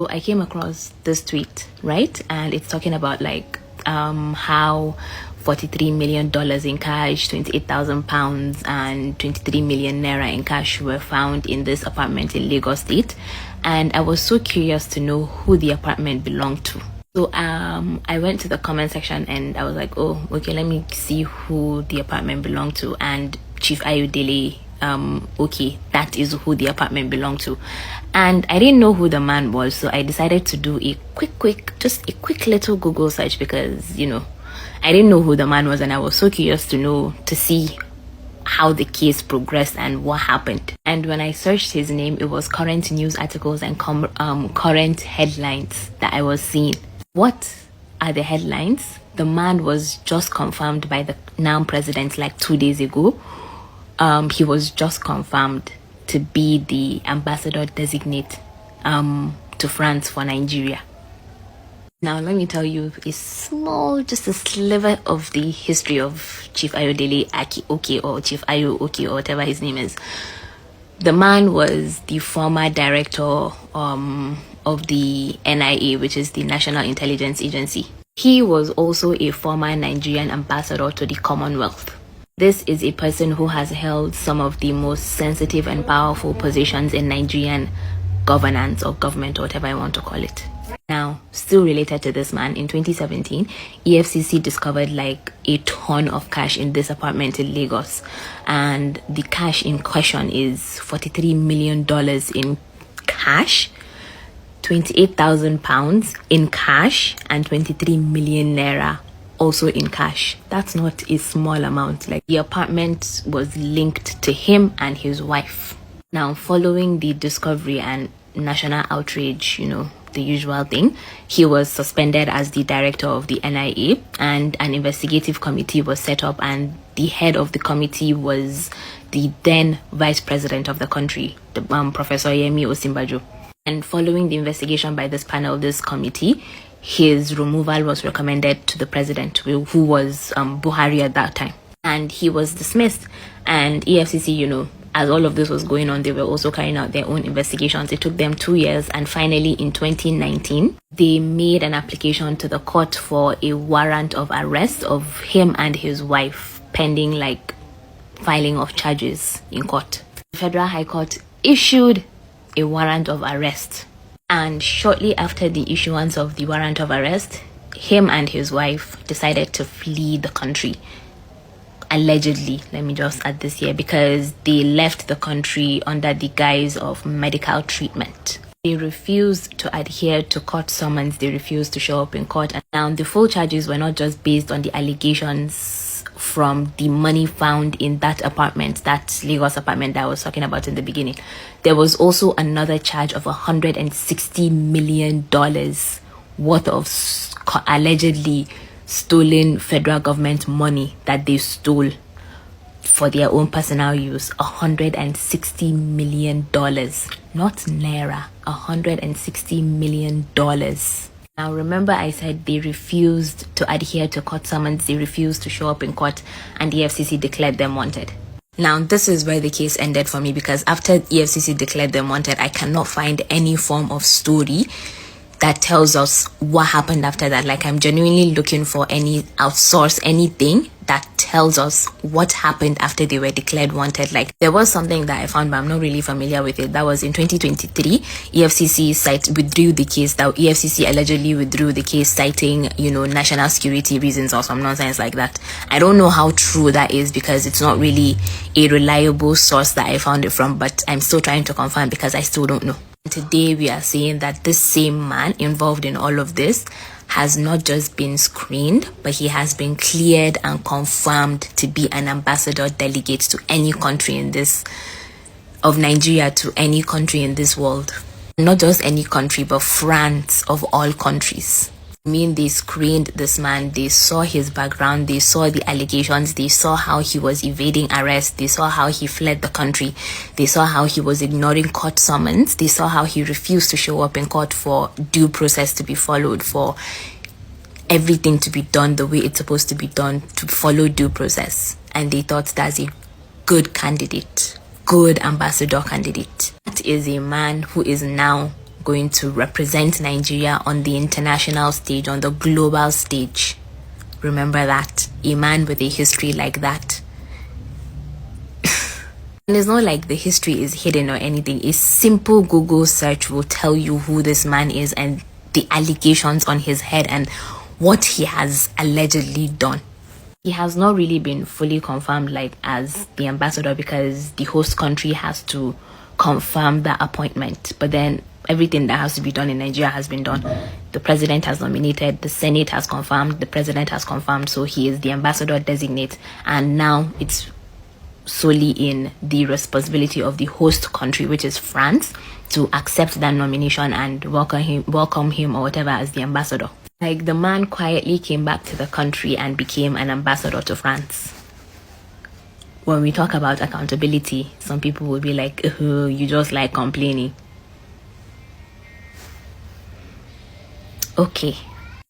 So I came across this tweet, right? And it's talking about like how $43 million in cash, 28,000 pounds, and 23 million naira in cash were found in this apartment in Lagos State. And I was so curious to know who the apartment belonged to. So I went to the comment section and I was like, oh, okay, let me see who the apartment belonged to. And Chief Ayodele, okay, that is who the apartment belonged to. And I didn't know who the man was, so I decided to do a quick little Google search because, I didn't know who the man was and I was so curious to see how the case progressed and what happened. And when I searched his name, it was current news articles and current headlines that I was seeing. What are the headlines? The man was just confirmed by the now president like 2 days ago. He was just confirmed to be the ambassador designate to France for Nigeria. Now, let me tell you just a sliver of the history of Chief Ayodele Aki-Oke or Chief Ayo Oke or whatever his name is. The man was the former director of the NIA, which is the National Intelligence Agency. He was also a former Nigerian ambassador to the Commonwealth. This is a person who has held some of the most sensitive and powerful positions in Nigerian governance or government or whatever I want to call it. Now, still related to this man, in 2017, EFCC discovered like a ton of cash in this apartment in Lagos. And the cash in question is $43 million in cash, 28,000 pounds in cash, and 23 million naira also in cash. That's not a small amount. Like, the apartment was linked to him and his wife. Now, following the discovery and national outrage, the usual thing, he was suspended as the director of the NIA and an investigative committee was set up, and the head of the committee was the then vice president of the country, Professor Yemi Osinbajo. And following the investigation by this panel, this committee, his removal was recommended to the president, who was Buhari at that time. And he was dismissed. And EFCC, as all of this was going on, they were also carrying out their own investigations. It took them 2 years. And finally, in 2019, they made an application to the court for a warrant of arrest of him and his wife, pending like filing of charges in court. The Federal High Court issued a warrant of arrest. And shortly after the issuance of the warrant of arrest, him and his wife decided to flee the country. Allegedly, let me just add this here, because they left the country under the guise of medical treatment. They refused to adhere to court summons. They refused to show up in court. And now the full charges were not just based on the allegations from the money found in that apartment, that Lagos apartment that I was talking about in the beginning. There was also another charge of $160 million worth of allegedly stolen federal government money that they stole for their own personal use. $160 million, not naira, $160 million. Now, remember I said they refused to adhere to court summons, they refused to show up in court, and the EFCC declared them wanted. Now, this is where the case ended for me, because after EFCC declared them wanted, I cannot find any form of story that tells us what happened after that. Like, I'm genuinely looking for any outsource, anything that tells us what happened after they were declared wanted. Like, there was something that I found, but I'm not really familiar with it. That was in 2023, EFCC withdrew the case. That EFCC allegedly withdrew the case, citing, national security reasons or some nonsense like that. I don't know how true that is, because it's not really a reliable source that I found it from, but I'm still trying to confirm because I still don't know. Today we are saying that this same man involved in all of this has not just been screened, but he has been cleared and confirmed to be an ambassador delegate to any country of Nigeria to any country in this world. Not just any country, but France of all countries. They screened this man, they saw his background, they saw the allegations, they saw how he was evading arrest, they saw how he fled the country, they saw how he was ignoring court summons, they saw how he refused to show up in court for due process to be followed, for everything to be done the way it's supposed to be done, to follow due process. And they thought that's a good candidate, good ambassador candidate. That is a man who is now going to represent Nigeria on the international stage, on the global stage. Remember that. A man with a history like that. And it's not like the history is hidden or anything. A simple Google search will tell you who this man is and the allegations on his head and what he has allegedly done. He has not really been fully confirmed like as the ambassador because the host country has to confirm that appointment. But then everything that has to be done in Nigeria has been done. The president has nominated, the Senate has confirmed, the president has confirmed, so he is the ambassador designate. And now it's solely in the responsibility of the host country, which is France, to accept that nomination and welcome him or whatever as the ambassador. Like, the man quietly came back to the country and became an ambassador to France. When we talk about accountability, some people will be like, you just like complaining. Okay,